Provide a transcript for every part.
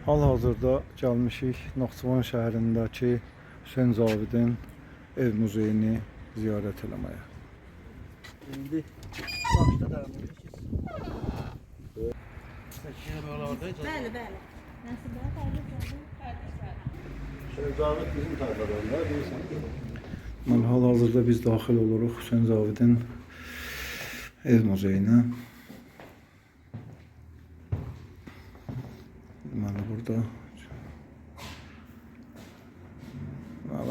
Hal-hazırda gəlmişik Naxçıvan şəhərindəki Hüseyn Cavidin ev muzeyini ziyarət eləməyə. İndi başda davam edirsiniz. Bəli, bəli. Nəsibə, Cavid bizim tayfadan da bilirsən. Hal-hazırda biz daxil oluruq Hüseyn Cavidin ev muzeyinə. Burada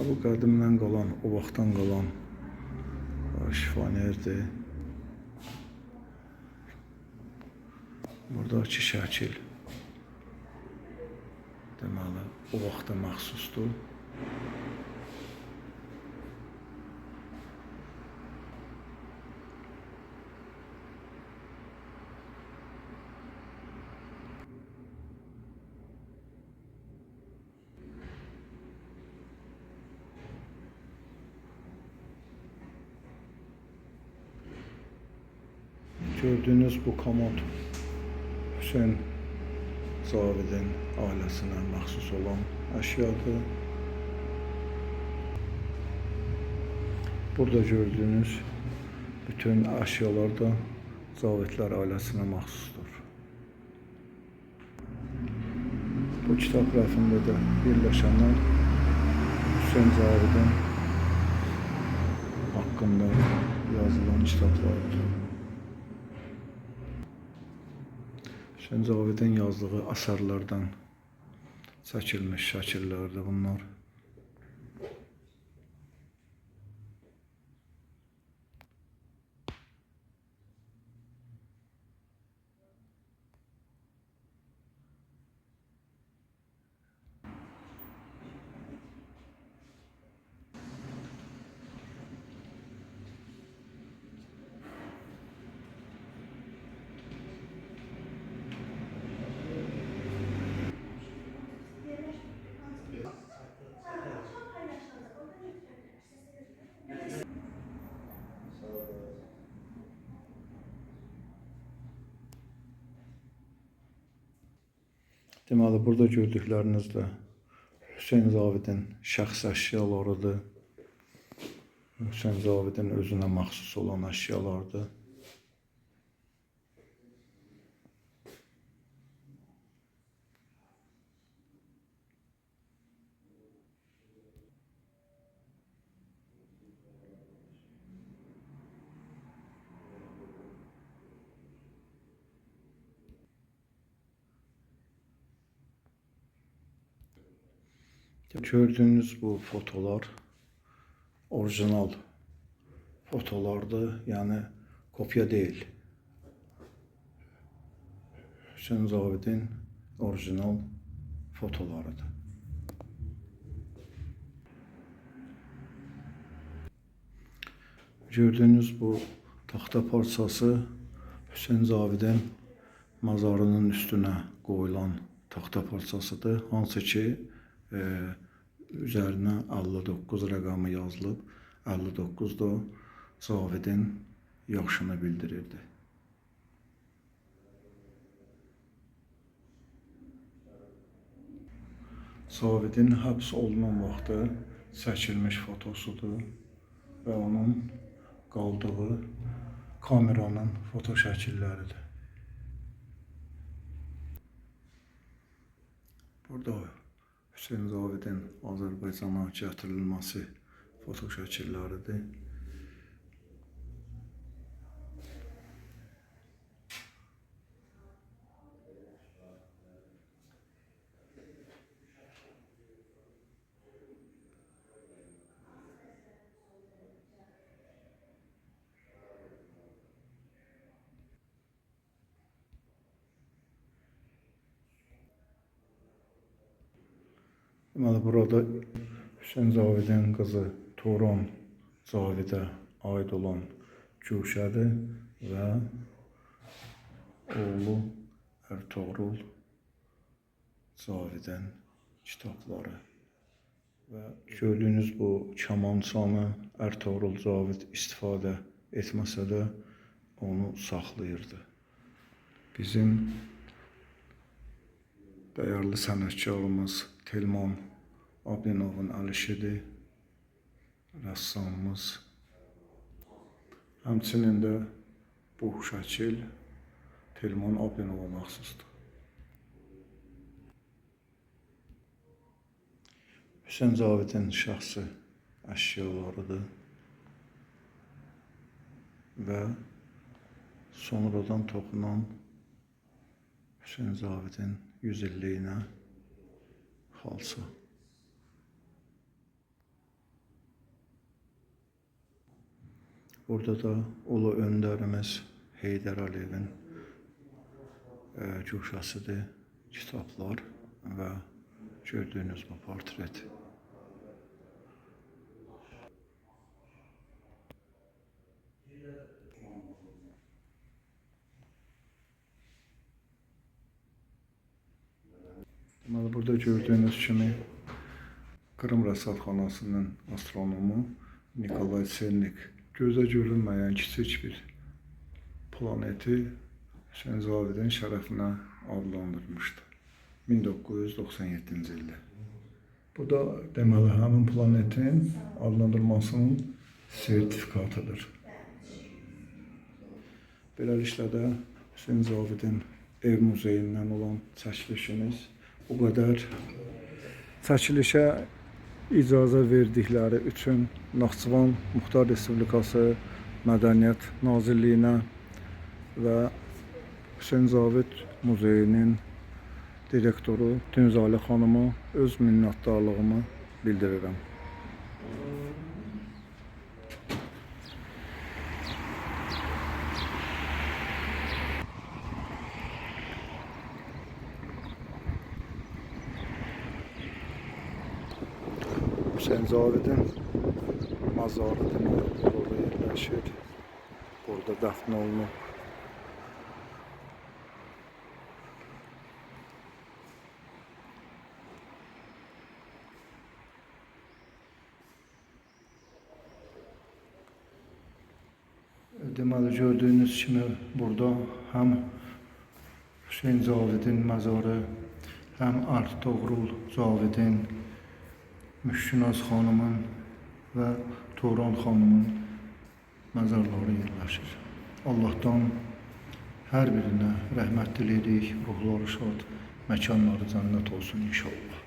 bu qədimdən qalan, o vaxtdan qalan şifanerdir. Buradakı şəkil deməli o vaxta məxsusdur. Gördüğünüz bu komod Hüseyn Cavidin ailəsinə məxsus olan əşyadır. Burada gördüğünüz bütün əşyalar da Cavidlər ailəsinə məxsusdur. Bu kitab rəfində də birləşənlər Hüseyn Cavidin haqqında yazılan kitablardır. Hüseyn Cavidin yazdığı əsərlərdən çəkilmiş şəkillərdir bunlar. Deməli, burada gördükləriniz də Hüseyn Cavidin şəxsi əşyalarıdır. Hüseyn Cavidin özünə məxsus olan əşyalardır. Gördüğünüz bu fotolar orijinal fotolardır, yani kopya değil. Hüseyn Cavidin orijinal fotolarıdır. Gördüğünüz bu taxta parçası Hüseyn Cavidin mazarının üstünə qoyulan taxta parçasıdır. Hansı ki üzərinə 59 rəqəmi yazılıb. 59 da Cavidin yaşını bildirirdi. Cavidin həbs olunan vaxtı çəkilmiş fotosudur və onun qaldığı kameranın foto şəkilləridir. Burada Hüseyn Cavidin Azərbaycana gətirilməsi foto şəkilləridir. Deməli, burada Hüseyn Cavidin qızı Turan Cavidə aid olan guşədir və oğlu Ertuğrul Cavidin kitabları. Və gördüyünüz bu kamançanı Ertuğrul Cavid istifadə etməsə də onu saxlayırdı. Bizim Dəyərli sənətkarımız Telman Abdinovun əlişidir. Rəssamımız. Həmçinin də bu şəkil Telman Abdinova məxsusdur. Hüseyn Cavidin şəxsi əşyalarıdır və sonradan toxunan Hüseyn Cavidin 100 illiyinə xalça. Burada da ulu öndərimiz Heydər Əliyevin guşəsidir, kitablar və gördüyünüz bu portret. Burada gördüyünüz kimi Qırım Rəsədxanasının astronomu Nikolay Selnik gözə görünməyən kiçik bir planeti Hüseyn Cavidin şərəfinə adlandırmışdı 1997-ci ildə. Bu da deməli həmin planetin adlandırmasının sertifikatıdır. Beləliklə də Hüseyn Cavidin ev muzeyindən olan çəkilişimiz bu qədər. Çəkilişə icazə verdikləri üçün Naxçıvan Muxtar Respublikası Mədəniyyət Nazirliyinə və Hüseyn Cavid Muzeyinin direktoru Tünzalə xanıma öz minnətdarlığımı bildirirəm. Hüseyn Cavidin məzarı deməli burada yerləşir. Burada dəfn olunub. Deməli gördüyünüz kimi burada həm Hüseyn Cavidin məzarı, həm Artoğrul Cavidin, Müşkünaz xanımın və Turan xanımın məzarları yerləşir. Allahdan hər birinə rəhmət diləyirik, ruhları şad, məkanları cənnət olsun inşallah.